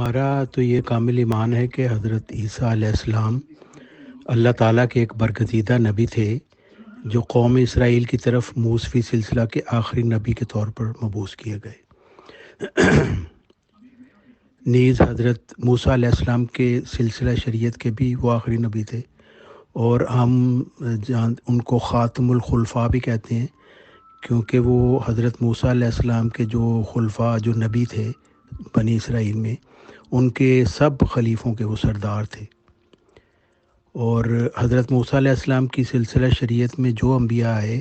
ہمارا تو یہ کامل ایمان ہے کہ حضرت عیسیٰ علیہ السلام اللہ تعالیٰ کے ایک برگزیدہ نبی تھے جو قوم اسرائیل کی طرف موسوی سلسلہ کے آخری نبی کے طور پر مبعوث کیے گئے۔ نیز حضرت موسیٰ علیہ السلام کے سلسلہ شریعت کے بھی وہ آخری نبی تھے، اور ہم ان کو خاتم الخلفاء بھی کہتے ہیں، کیونکہ وہ حضرت موسیٰ علیہ السلام کے جو خلفاء جو نبی تھے بنی اسرائیل میں، ان کے سب خلیفوں کے وہ سردار تھے۔ اور حضرت موسیٰ علیہ السلام کی سلسلہ شریعت میں جو انبیاء آئے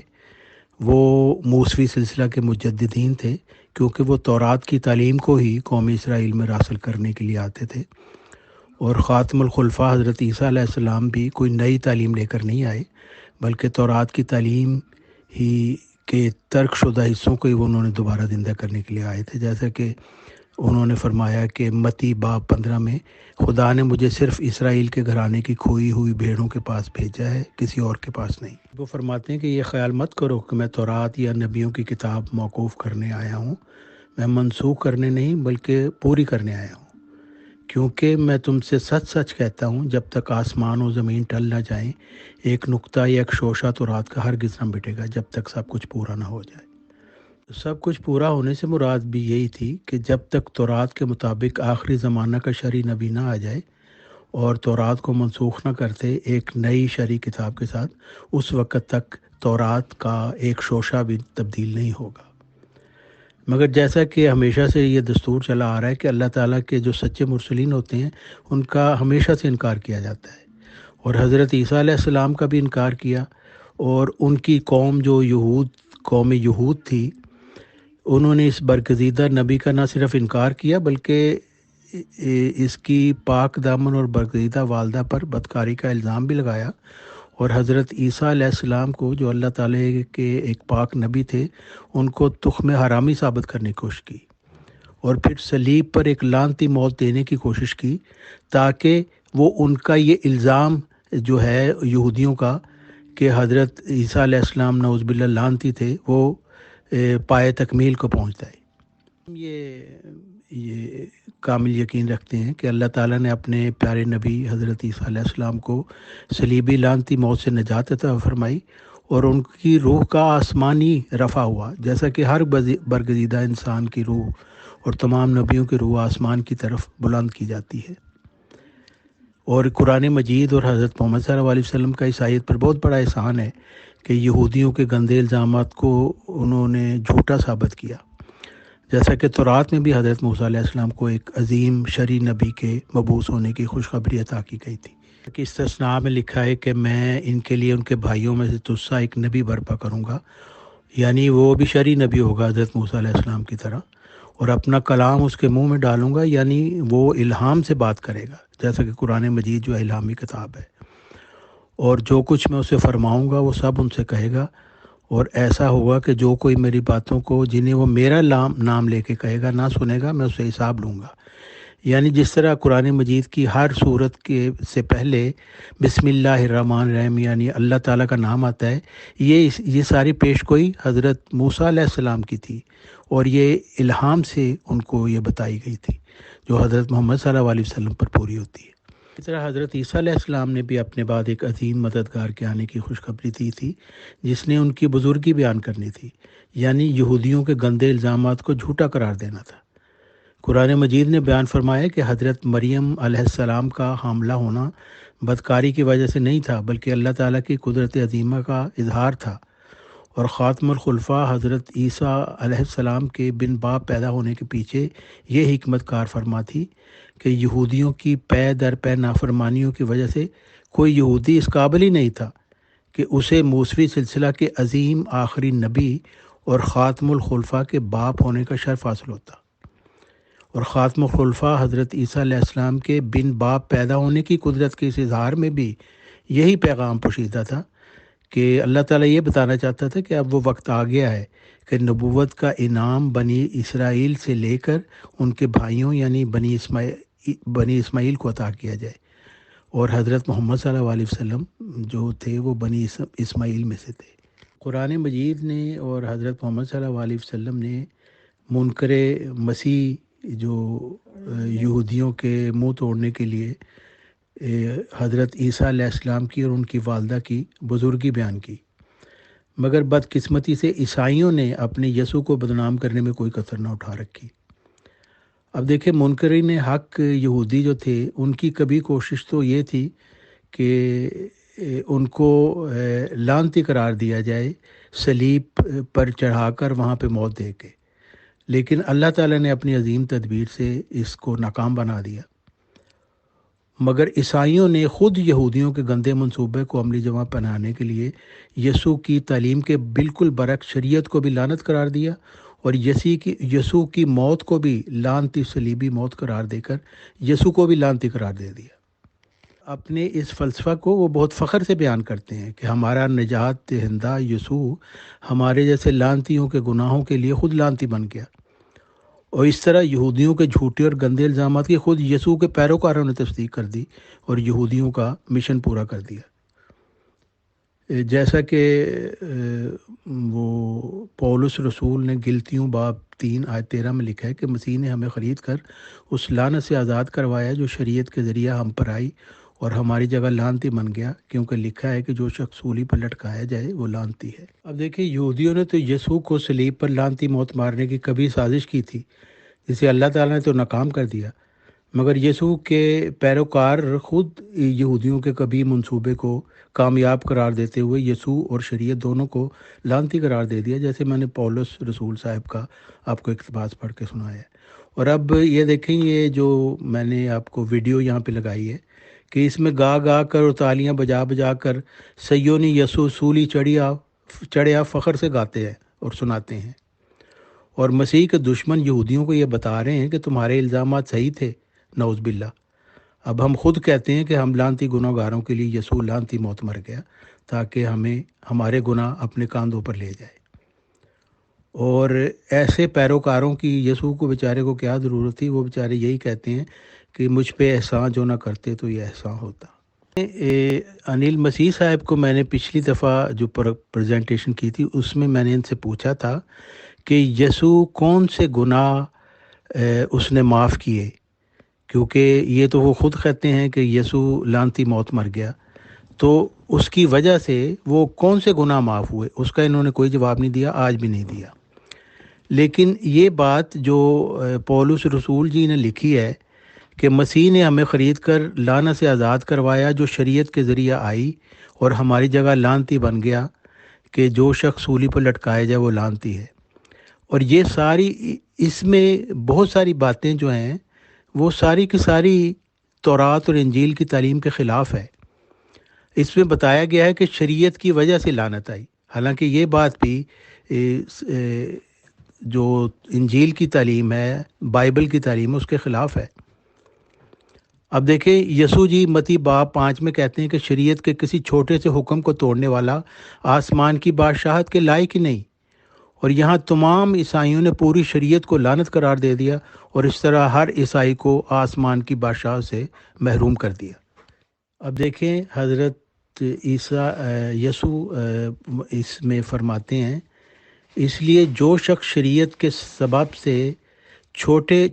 وہ موسوی سلسلہ کے مجددین تھے، کیونکہ وہ تورات کی تعلیم کو ہی قوم اسرائیل میں راسل کرنے کے لیے آتے تھے۔ اور خاتم الخلفاء حضرت عیسیٰ علیہ السلام بھی کوئی نئی تعلیم لے کر نہیں آئے، بلکہ تورات کی تعلیم ہی کے ترک شدہ حصوں کو ہی وہ انہوں نے دوبارہ زندہ کرنے کے لیے آئے تھے، جیسا کہ انہوں نے فرمایا کہ متی باب 15 میں خدا نے مجھے صرف اسرائیل کے گھرانے کی کھوئی ہوئی بھیڑوں کے پاس بھیجا ہے، کسی اور کے پاس نہیں۔ وہ فرماتے ہیں کہ یہ خیال مت کرو کہ میں تورات یا نبیوں کی کتاب موقوف کرنے آیا ہوں، میں منسوخ کرنے نہیں بلکہ پوری کرنے آیا ہوں، کیونکہ میں تم سے سچ سچ کہتا ہوں جب تک آسمان و زمین ٹل نہ جائیں ایک نقطہ یا ایک شوشہ تورات کا ہرگز نہ مٹے گا جب تک سب کچھ پورا نہ ہو جائے۔ سب کچھ پورا ہونے سے مراد بھی یہی تھی کہ جب تک تورات کے مطابق آخری زمانہ کا شرعی نبی نہ آ جائے اور تورات کو منسوخ نہ کرتے ایک نئی شرعی کتاب کے ساتھ، اس وقت تک تورات کا ایک شوشہ بھی تبدیل نہیں ہوگا۔ مگر جیسا کہ ہمیشہ سے یہ دستور چلا آ رہا ہے کہ اللہ تعالیٰ کے جو سچے مرسلین ہوتے ہیں ان کا ہمیشہ سے انکار کیا جاتا ہے، اور حضرت عیسیٰ علیہ السلام کا بھی انکار کیا، اور ان کی قوم جو قوم یہود تھی، انہوں نے اس برگزیدہ نبی کا نہ صرف انکار کیا بلکہ اس کی پاک دامن اور برگزیدہ والدہ پر بدکاری کا الزام بھی لگایا، اور حضرت عیسیٰ علیہ السلام کو جو اللہ تعالیٰ کے ایک پاک نبی تھے ان کو تخم حرامی ثابت کرنے کی کوشش کی، اور پھر صلیب پر ایک لعنتی موت دینے کی کوشش کی تاکہ وہ ان کا یہ الزام جو ہے یہودیوں کا کہ حضرت عیسیٰ علیہ السلام نعوذ باللہ لعنتی تھے وہ پائے تکمیل کو پہنچتا ہے۔ یہ کامل یقین رکھتے ہیں کہ اللہ تعالیٰ نے اپنے پیارے نبی حضرت عیسیٰ علیہ السلام کو صلیبی لعنتی موت سے نجات عطا فرمائی، اور ان کی روح کا آسمانی رفع ہوا، جیسا کہ ہر برگزیدہ انسان کی روح اور تمام نبیوں کی روح آسمان کی طرف بلند کی جاتی ہے۔ اور قرآن مجید اور حضرت محمد صلی اللہ علیہ وسلم کا اس آیت پر بہت بڑا احسان ہے کہ یہودیوں کے گندے الزامات کو انہوں نے جھوٹا ثابت کیا، جیسا کہ تورات میں بھی حضرت موسیٰ علیہ السلام کو ایک عظیم شرعی نبی کے مبعوث ہونے کی خوشخبری عطا کی گئی تھی۔ کہ استثناء میں لکھا ہے کہ میں ان کے لیے ان کے بھائیوں میں سے تجھ سا ایک نبی برپا کروں گا، یعنی وہ بھی شرعی نبی ہوگا حضرت موسیٰ علیہ السلام کی طرح، اور اپنا کلام اس کے منہ میں ڈالوں گا، یعنی وہ الہام سے بات کرے گا، جیسا کہ قرآن مجید جو الہامی کتاب ہے، اور جو کچھ میں اسے فرماؤں گا وہ سب ان سے کہے گا، اور ایسا ہوگا کہ جو کوئی میری باتوں کو جنہیں وہ میرا نام لے کے کہے گا نہ سنے گا، میں اسے حساب لوں گا۔ یعنی جس طرح قرآن مجید کی ہر صورت کے سے پہلے بسم اللہ الرحمن الرحیم یعنی اللہ تعالیٰ کا نام آتا ہے، یہ ساری پیش گوئی حضرت موسیٰ علیہ السلام کی تھی، اور یہ الہام سے ان کو یہ بتائی گئی تھی جو حضرت محمد صلی اللہ علیہ وسلم پر پوری ہوتی ہے۔ اس طرح حضرت عیسیٰ علیہ السلام نے بھی اپنے بعد ایک عظیم مددگار کے آنے کی خوشخبری دی تھی جس نے ان کی بزرگی بیان کرنی تھی، یعنی یہودیوں کے گندے الزامات کو جھوٹا قرار دینا تھا۔ قرآن مجید نے بیان فرمایا کہ حضرت مریم علیہ السلام کا حاملہ ہونا بدکاری کی وجہ سے نہیں تھا بلکہ اللہ تعالیٰ کی قدرت عظیمہ کا اظہار تھا، اور خاتم الخلفاء حضرت عیسیٰ علیہ السلام کے بن باپ پیدا ہونے کے پیچھے یہ حکمت کار فرما تھی کہ یہودیوں کی پے در پے نافرمانیوں کی وجہ سے کوئی یہودی اس قابل ہی نہیں تھا کہ اسے موسوی سلسلہ کے عظیم آخری نبی اور خاتم الخلفاء کے باپ ہونے کا شرف حاصل ہوتا، اور خاتم الخلفاء حضرت عیسیٰ علیہ السلام کے بن باپ پیدا ہونے کی قدرت کے اس اظہار میں بھی یہی پیغام پوشیدہ تھا کہ اللہ تعالیٰ یہ بتانا چاہتا تھا کہ اب وہ وقت آ گیا ہے کہ نبوت کا انعام بنی اسرائیل سے لے کر ان کے بھائیوں یعنی بنی اسماعیل کو عطا کیا جائے، اور حضرت محمد صلی اللہ علیہ وسلم جو تھے وہ بنی اسماعیل میں سے تھے۔ قرآن مجید نے اور حضرت محمد صلی اللہ علیہ وسلم نے منکر مسیح جو یہودیوں کے منہ توڑنے کے لیے حضرت عیسیٰ علیہ السلام کی اور ان کی والدہ کی بزرگی بیان کی، مگر بدقسمتی سے عیسائیوں نے اپنے یسوع کو بدنام کرنے میں کوئی کسر نہ اٹھا رکھی۔ اب دیکھیں، منکرین حق یہودی جو تھے ان کی کبھی کوشش تو یہ تھی کہ ان کو لعنتی قرار دیا جائے، صلیب پر چڑھا کر وہاں پہ موت دے کے، لیکن اللہ تعالیٰ نے اپنی عظیم تدبیر سے اس کو ناکام بنا دیا۔ مگر عیسائیوں نے خود یہودیوں کے گندے منصوبے کو عملی جامہ پہنانے کے لیے یسوع کی تعلیم کے بالکل برعکس شریعت کو بھی لعنت قرار دیا، اور یسوع کی موت کو بھی لعنتی صلیبی موت قرار دے کر یسوع کو بھی لعنتی قرار دے دیا۔ اپنے اس فلسفہ کو وہ بہت فخر سے بیان کرتے ہیں کہ ہمارا نجات دہندہ یسوع ہمارے جیسے لعنتیوں کے گناہوں کے لیے خود لعنتی بن گیا، اور اس طرح یہودیوں کے جھوٹے اور گندے الزامات کی خود یسوع کے پیروکاروں نے تصدیق کر دی اور یہودیوں کا مشن پورا کر دیا۔ جیسا کہ وہ پولس رسول نے گلتیوں باب 3 آیت 13 میں لکھا ہے کہ مسیح نے ہمیں خرید کر اس لعنت سے آزاد کروایا جو شریعت کے ذریعہ ہم پر آئی اور ہماری جگہ لعنتی بن گیا، کیونکہ لکھا ہے کہ جو شخص سولی پر لٹکایا جائے وہ لعنتی ہے۔ اب دیکھیں، یہودیوں نے تو یسوع کو صلیب پر لعنتی موت مارنے کی کبھی سازش کی تھی، جسے اللہ تعالیٰ نے تو ناکام کر دیا، مگر یسوع کے پیروکار خود یہودیوں کے کبھی منصوبے کو کامیاب قرار دیتے ہوئے یسوع اور شریعت دونوں کو لعنتی قرار دے دیا، جیسے میں نے پولس رسول صاحب کا آپ کو اقتباس پڑھ کے سنایا ہے۔ اور اب یہ دیکھیں، یہ جو میں نے آپ کو ویڈیو یہاں پہ لگائی ہے کہ اس میں گا گا کر اور تالیاں بجا بجا کر سیونی یسوع سولی چڑھیا فخر سے گاتے ہیں اور سناتے ہیں، اور مسیح کے دشمن یہودیوں کو یہ بتا رہے ہیں کہ تمہارے الزامات صحیح تھے، نعوذ باللہ۔ اب ہم خود کہتے ہیں کہ ہم لعنتی گناہ گاروں کے لیے یسوع لعنتی موت مر گیا تاکہ ہمیں ہمارے گناہ اپنے کاندھوں پر لے جائے، اور ایسے پیروکاروں کی یسوع کو بیچارے کو کیا ضرورت تھی؟ وہ بیچارے یہی کہتے ہیں کہ مجھ پہ احسان جو نہ کرتے تو یہ احسان ہوتا۔ انیل مسیح صاحب کو میں نے پچھلی دفعہ جو پریزنٹیشن کی تھی اس میں نے ان سے پوچھا تھا کہ یسوع کون سے گناہ اس نے معاف کیے، کیونکہ یہ تو وہ خود کہتے ہیں کہ یسوع لعنتی موت مر گیا، تو اس کی وجہ سے وہ کون سے گناہ معاف ہوئے، اس کا انہوں نے کوئی جواب نہیں دیا، آج بھی نہیں دیا۔ لیکن یہ بات جو پولس رسول جی نے لکھی ہے کہ مسیح نے ہمیں خرید کر لعنت سے آزاد کروایا جو شریعت کے ذریعہ آئی اور ہماری جگہ لعنتی بن گیا، کہ جو شخص سولی پر لٹکایا جائے وہ لعنتی ہے، اور یہ ساری اس میں بہت ساری باتیں جو ہیں وہ ساری کی ساری تورات اور انجیل کی تعلیم کے خلاف ہے۔ اس میں بتایا گیا ہے کہ شریعت کی وجہ سے لعنت آئی، حالانکہ یہ بات بھی جو انجیل کی تعلیم ہے، بائبل کی تعلیم ہے، اس کے خلاف ہے۔ اب دیکھیں، یسوع جی متی باب 5 میں کہتے ہیں کہ شریعت کے کسی چھوٹے سے حکم کو توڑنے والا آسمان کی بادشاہت کے لائق ہی نہیں، اور یہاں تمام عیسائیوں نے پوری شریعت کو لعنت قرار دے دیا اور اس طرح ہر عیسائی کو آسمان کی بادشاہت سے محروم کر دیا۔ اب دیکھیں، حضرت یسوع اس میں فرماتے ہیں، اس لیے جو شخص شریعت کے سبب سے چھوٹے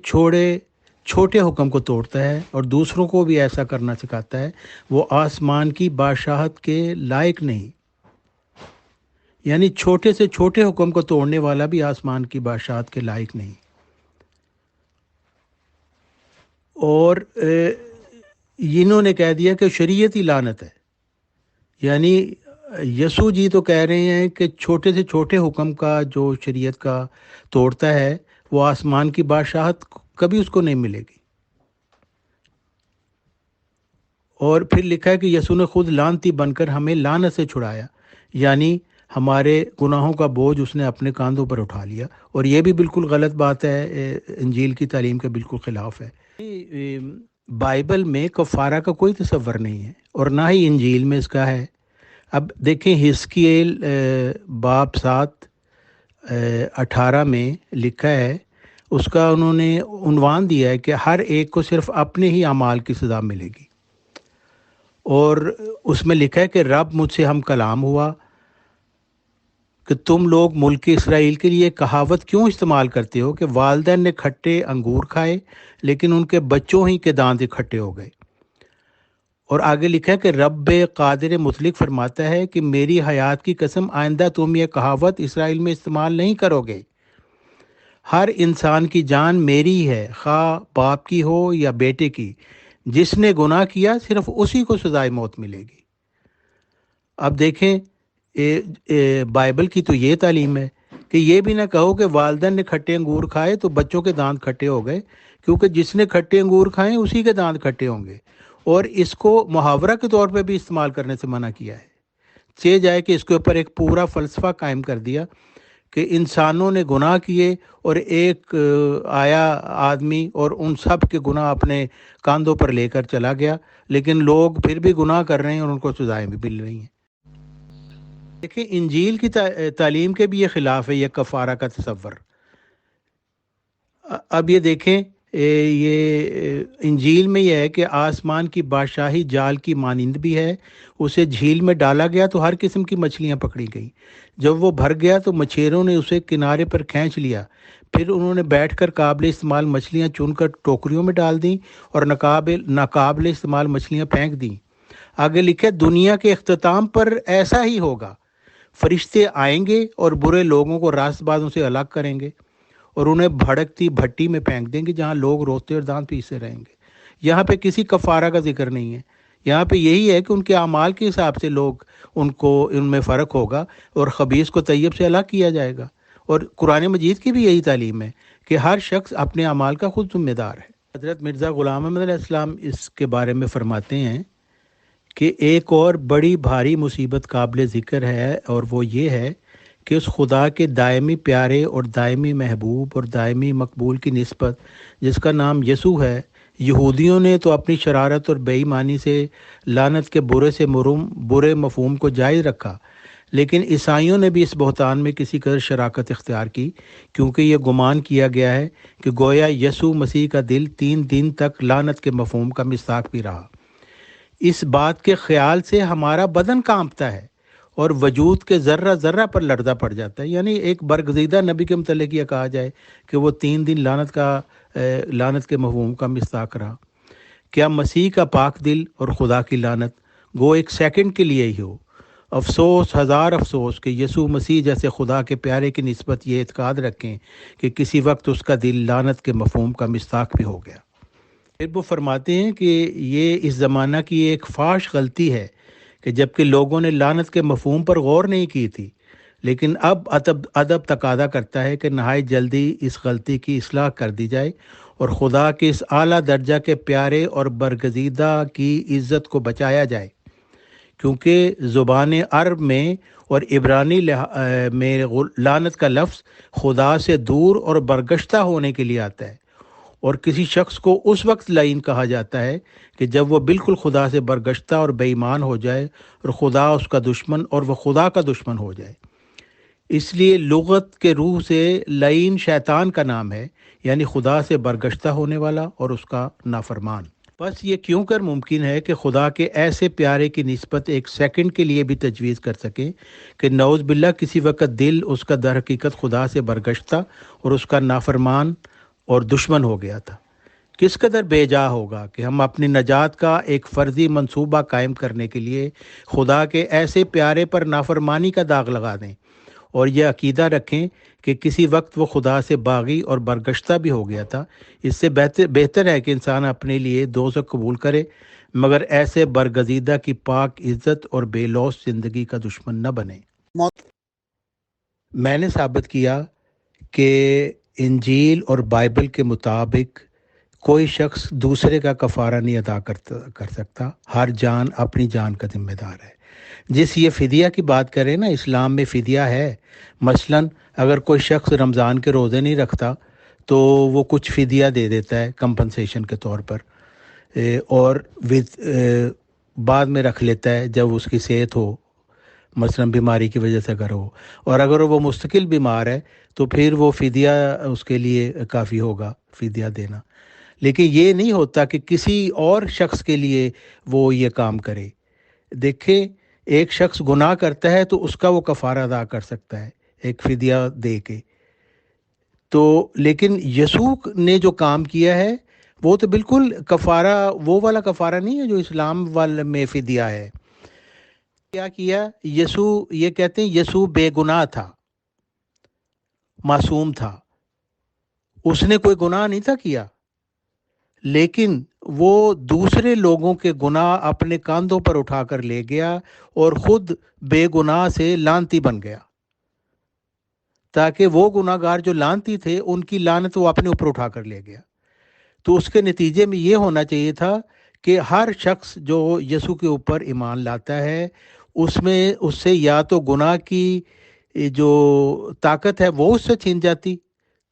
حکم کو توڑتا ہے اور دوسروں کو بھی ایسا کرنا سکھاتا ہے، وہ آسمان کی بادشاہت کے لائق نہیں۔ یعنی چھوٹے سے چھوٹے حکم کو توڑنے والا بھی آسمان کی بادشاہت کے لائق نہیں۔ اور انہوں نے کہہ دیا کہ شریعت ہی لعنت ہے، یعنی یسوع جی تو کہہ رہے ہیں کہ چھوٹے سے چھوٹے حکم کا جو شریعت کا توڑتا ہے وہ آسمان کی بادشاہت کبھی اس کو نہیں ملے گی۔ اور پھر لکھا ہے کہ یسوع نے خود لعنتی بن کر ہمیں لعنت سے چھڑایا، یعنی ہمارے گناہوں کا بوجھ اس نے اپنے کاندھوں پر اٹھا لیا، اور یہ بھی بالکل غلط بات ہے، انجیل کی تعلیم کے بالکل خلاف ہے۔ بائبل میں کفارہ کا کوئی تصور نہیں ہے، اور نہ ہی انجیل میں اس کا ہے۔ اب دیکھیں، حزقیل باب 7:18 میں لکھا ہے، اس کا انہوں نے عنوان دیا ہے کہ ہر ایک کو صرف اپنے ہی اعمال کی سزا ملے گی، اور اس میں لکھا ہے کہ رب مجھ سے ہم کلام ہوا کہ تم لوگ ملک اسرائیل کے لیے کہاوت کیوں استعمال کرتے ہو کہ والدین نے کھٹے انگور کھائے لیکن ان کے بچوں ہی کے دانت اکٹھے ہو گئے۔ اور آگے لکھا ہے کہ رب قادر مطلق فرماتا ہے کہ میری حیات کی قسم آئندہ تم یہ کہاوت اسرائیل میں استعمال نہیں کرو گے، ہر انسان کی جان میری ہے، خواہ باپ کی ہو یا بیٹے کی، جس نے گناہ کیا صرف اسی کو سزائے موت ملے گی۔ اب دیکھیں بائبل کی تو یہ تعلیم ہے کہ یہ بھی نہ کہو کہ والدین نے کھٹے انگور کھائے تو بچوں کے دانت کھٹے ہو گئے، کیونکہ جس نے کھٹے انگور کھائے اسی کے دانت کھٹے ہوں گے۔ اور اس کو محاورہ کے طور پہ بھی استعمال کرنے سے منع کیا ہے، چہ جائے کہ اس کے اوپر ایک پورا فلسفہ قائم کر دیا کہ انسانوں نے گناہ کیے اور ایک آیا آدمی اور ان سب کے گناہ اپنے کاندھوں پر لے کر چلا گیا، لیکن لوگ پھر بھی گناہ کر رہے ہیں اور ان کو سزائیں بھی مل رہی ہیں۔ دیکھیں انجیل کی تعلیم کے بھی یہ خلاف ہے یہ کفارہ کا تصور۔ اب یہ دیکھیں یہ انجیل میں یہ ہے کہ آسمان کی بادشاہی جال کی مانند بھی ہے، اسے جھیل میں ڈالا گیا تو ہر قسم کی مچھلیاں پکڑی گئیں، جب وہ بھر گیا تو مچھیروں نے اسے کنارے پر کھینچ لیا، پھر انہوں نے بیٹھ کر قابل استعمال مچھلیاں چن کر ٹوکریوں میں ڈال دیں اور ناقابل استعمال مچھلیاں پھینک دیں۔ آگے لکھے دنیا کے اختتام پر ایسا ہی ہوگا، فرشتے آئیں گے اور برے لوگوں کو راست بازوں سے الگ کریں گے اور انہیں بھڑکتی بھٹی میں پھینک دیں گے جہاں لوگ روتے اور دانت پیستے رہیں گے۔ یہاں پہ کسی کفارہ کا ذکر نہیں ہے، یہاں پہ یہی ہے کہ ان کے اعمال کے حساب سے لوگ ان میں فرق ہوگا اور خبیث کو طیب سے الگ کیا جائے گا۔ اور قرآن مجید کی بھی یہی تعلیم ہے کہ ہر شخص اپنے اعمال کا خود ذمہ دار ہے۔ حضرت مرزا غلام احمد علیہ السلام اس کے بارے میں فرماتے ہیں کہ ایک اور بڑی بھاری مصیبت قابل ذکر ہے، اور وہ یہ ہے کہ اس خدا کے دائمی پیارے اور دائمی محبوب اور دائمی مقبول کی نسبت جس کا نام یسوع ہے، یہودیوں نے تو اپنی شرارت اور بے ایمانی سے لعنت کے برے مفہوم کو جائز رکھا، لیکن عیسائیوں نے بھی اس بہتان میں کسی قدر شراکت اختیار کی، کیونکہ یہ گمان کیا گیا ہے کہ گویا یسوع مسیح کا دل 3 دن تک لعنت کے مفہوم کا مصداق بھی رہا۔ اس بات کے خیال سے ہمارا بدن کانپتا ہے اور وجود کے ذرہ ذرہ پر لرزہ پڑ جاتا ہے۔ یعنی ایک برگزیدہ نبی کے متعلق یہ کہا جائے کہ وہ 3 دن لعنت کے مفہوم کا مصداق رہا، کیا مسیح کا پاک دل اور خدا کی لعنت گو ایک سیکنڈ کے لیے ہی ہو؟ افسوس، ہزار افسوس کہ یسوع مسیح جیسے خدا کے پیارے کی نسبت یہ اعتقاد رکھیں کہ کسی وقت اس کا دل لعنت کے مفہوم کا مصداق بھی ہو گیا۔ پھر وہ فرماتے ہیں کہ یہ اس زمانہ کی ایک فاحش غلطی ہے کہ جبکہ لوگوں نے لعنت کے مفہوم پر غور نہیں کی تھی، لیکن اب ادب تقاضا کرتا ہے کہ نہایت جلدی اس غلطی کی اصلاح کر دی جائے اور خدا کے اس اعلیٰ درجہ کے پیارے اور برگزیدہ کی عزت کو بچایا جائے، کیونکہ زبان عرب میں اور عبرانی میں لعنت کا لفظ خدا سے دور اور برگشتہ ہونے کے لیے آتا ہے، اور کسی شخص کو اس وقت لعین کہا جاتا ہے کہ جب وہ بالکل خدا سے برگشتہ اور بے ایمان ہو جائے اور خدا اس کا دشمن اور وہ خدا کا دشمن ہو جائے۔ اس لیے لغت کے روح سے لعین شیطان کا نام ہے، یعنی خدا سے برگشتہ ہونے والا اور اس کا نافرمان۔ بس یہ کیوں کر ممکن ہے کہ خدا کے ایسے پیارے کی نسبت ایک سیکنڈ کے لیے بھی تجویز کر سکیں کہ نعوذ باللہ کسی وقت دل اس کا در حقیقت خدا سے برگشتہ اور اس کا نافرمان اور دشمن ہو گیا تھا۔ کس قدر بے جا ہوگا کہ ہم اپنی نجات کا ایک فرضی منصوبہ قائم کرنے کے لیے خدا کے ایسے پیارے پر نافرمانی کا داغ لگا دیں اور یہ عقیدہ رکھیں کہ کسی وقت وہ خدا سے باغی اور برگشتہ بھی ہو گیا تھا۔ اس سے بہتر ہے کہ انسان اپنے لیے دوزخ قبول کرے مگر ایسے برگزیدہ کی پاک عزت اور بے لوث زندگی کا دشمن نہ بنے۔ میں نے ثابت کیا کہ انجیل اور بائبل کے مطابق کوئی شخص دوسرے کا کفارہ نہیں ادا کر سکتا، ہر جان اپنی جان کا ذمہ دار ہے۔ جس یہ فدیہ کی بات کریں نا، اسلام میں فدیہ ہے، مثلا اگر کوئی شخص رمضان کے روزے نہیں رکھتا تو وہ کچھ فدیہ دے دیتا ہے کمپنسیشن کے طور پر، اور بعد میں رکھ لیتا ہے جب اس کی صحت ہو، مثلا بیماری کی وجہ سے اگر ہو، اور اگر وہ مستقل بیمار ہے تو پھر وہ فدیہ اس کے لیے کافی ہوگا فدیہ دینا۔ لیکن یہ نہیں ہوتا کہ کسی اور شخص کے لیے وہ یہ کام کرے۔ دیکھیں ایک شخص گناہ کرتا ہے تو اس کا وہ کفارہ ادا کر سکتا ہے، ایک فدیہ دے کے. تو لیکن یسوع نے جو کام کیا ہے وہ تو بالکل کفارہ، وہ والا کفارہ نہیں ہے جو اسلام والے میں فدیہ ہے. کیا کیا یسوع؟ یہ کہتے ہیں یسوع بے گناہ تھا، معصوم تھا، اس نے کوئی گناہ نہیں تھا کیا، لیکن وہ دوسرے لوگوں کے گناہ اپنے کاندھوں پر اٹھا کر لے گیا اور خود بے گناہ سے لعنتی بن گیا، تاکہ وہ گناہ گار جو لعنتی تھے ان کی لعنت وہ اپنے اوپر اٹھا کر لے گیا. تو اس کے نتیجے میں یہ ہونا چاہیے تھا کہ ہر شخص جو یسوع کے اوپر ایمان لاتا ہے اس سے یا تو گناہ کی جو طاقت ہے وہ اس سے چھین جاتی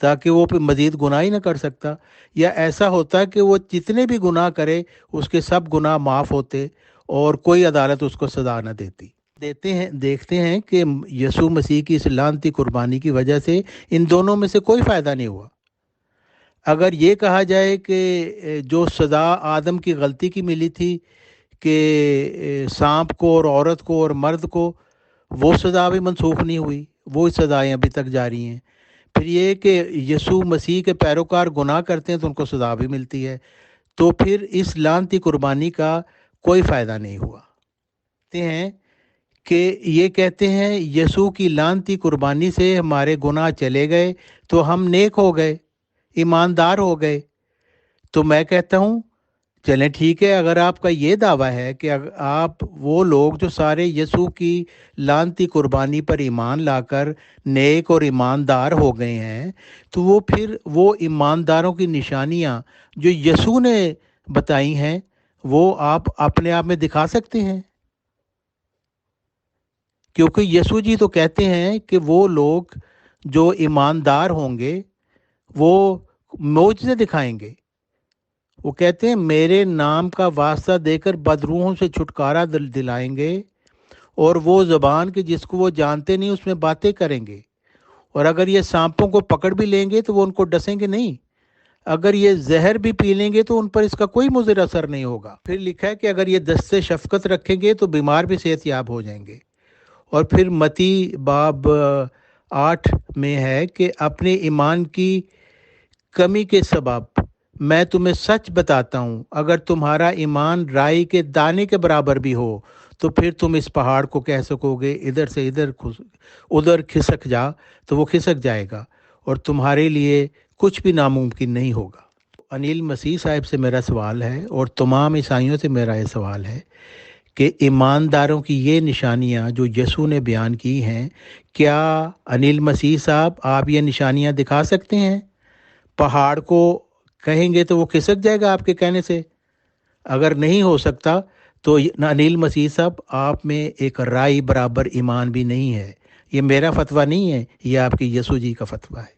تاکہ وہ پھر مزید گناہ ہی نہ کر سکتا، یا ایسا ہوتا کہ وہ جتنے بھی گناہ کرے اس کے سب گناہ معاف ہوتے اور کوئی عدالت اس کو سزا نہ دیکھتے ہیں کہ یسوع مسیح کی اس لعنتی قربانی کی وجہ سے ان دونوں میں سے کوئی فائدہ نہیں ہوا. اگر یہ کہا جائے کہ جو سزا آدم کی غلطی کی ملی تھی کہ سانپ کو اور عورت کو اور مرد کو، وہ سزا بھی منسوخ نہیں ہوئی، وہ سزائیں ابھی تک جاری ہیں. پھر یہ کہ یسوع مسیح کے پیروکار گناہ کرتے ہیں تو ان کو سزا بھی ملتی ہے، تو پھر اس لعنتی قربانی کا کوئی فائدہ نہیں ہوا. یہ کہتے ہیں یسوع کی لعنتی قربانی سے ہمارے گناہ چلے گئے تو ہم نیک ہو گئے، ایماندار ہو گئے. تو میں کہتا ہوں چلیں ٹھیک ہے، اگر آپ کا یہ دعویٰ ہے کہ آپ وہ لوگ جو سارے یسوع کی لعنتی قربانی پر ایمان لا کر نیک اور ایماندار ہو گئے ہیں، تو وہ پھر وہ ایمانداروں کی نشانیاں جو یسوع نے بتائی ہیں وہ آپ اپنے آپ میں دکھا سکتے ہیں، کیونکہ یسوع جی تو کہتے ہیں کہ وہ لوگ جو ایماندار ہوں گے وہ معجزے دکھائیں گے. وہ کہتے ہیں میرے نام کا واسطہ دے کر بدروحوں سے چھٹکارا دلائیں گے، اور وہ زبان کے جس کو وہ جانتے نہیں اس میں باتیں کریں گے، اور اگر یہ سانپوں کو پکڑ بھی لیں گے تو وہ ان کو ڈسیں گے نہیں، اگر یہ زہر بھی پی لیں گے تو ان پر اس کا کوئی مضر اثر نہیں ہوگا. پھر لکھا ہے کہ اگر یہ دست شفقت رکھیں گے تو بیمار بھی صحت یاب ہو جائیں گے. اور پھر متی باب 8 میں ہے کہ اپنے ایمان کی کمی کے سبب میں تمہیں سچ بتاتا ہوں، اگر تمہارا ایمان رائی کے دانے کے برابر بھی ہو تو پھر تم اس پہاڑ کو کہہ سکو گے ادھر سے ادھر کھسک جا تو وہ کھسک جائے گا، اور تمہارے لیے کچھ بھی ناممکن نہیں ہوگا. انیل مسیح صاحب سے میرا سوال ہے اور تمام عیسائیوں سے میرا یہ سوال ہے کہ ایمانداروں کی یہ نشانیاں جو یسوع نے بیان کی ہیں، کیا انیل مسیح صاحب آپ یہ نشانیاں دکھا سکتے ہیں؟ پہاڑ کو کہیں گے تو وہ کھسک جائے گا آپ کے کہنے سے؟ اگر نہیں ہو سکتا تو انیل مسیح صاحب آپ میں ایک رائی برابر ایمان بھی نہیں ہے. یہ میرا فتویٰ نہیں ہے، یہ آپ کی یسوع جی کا فتویٰ ہے.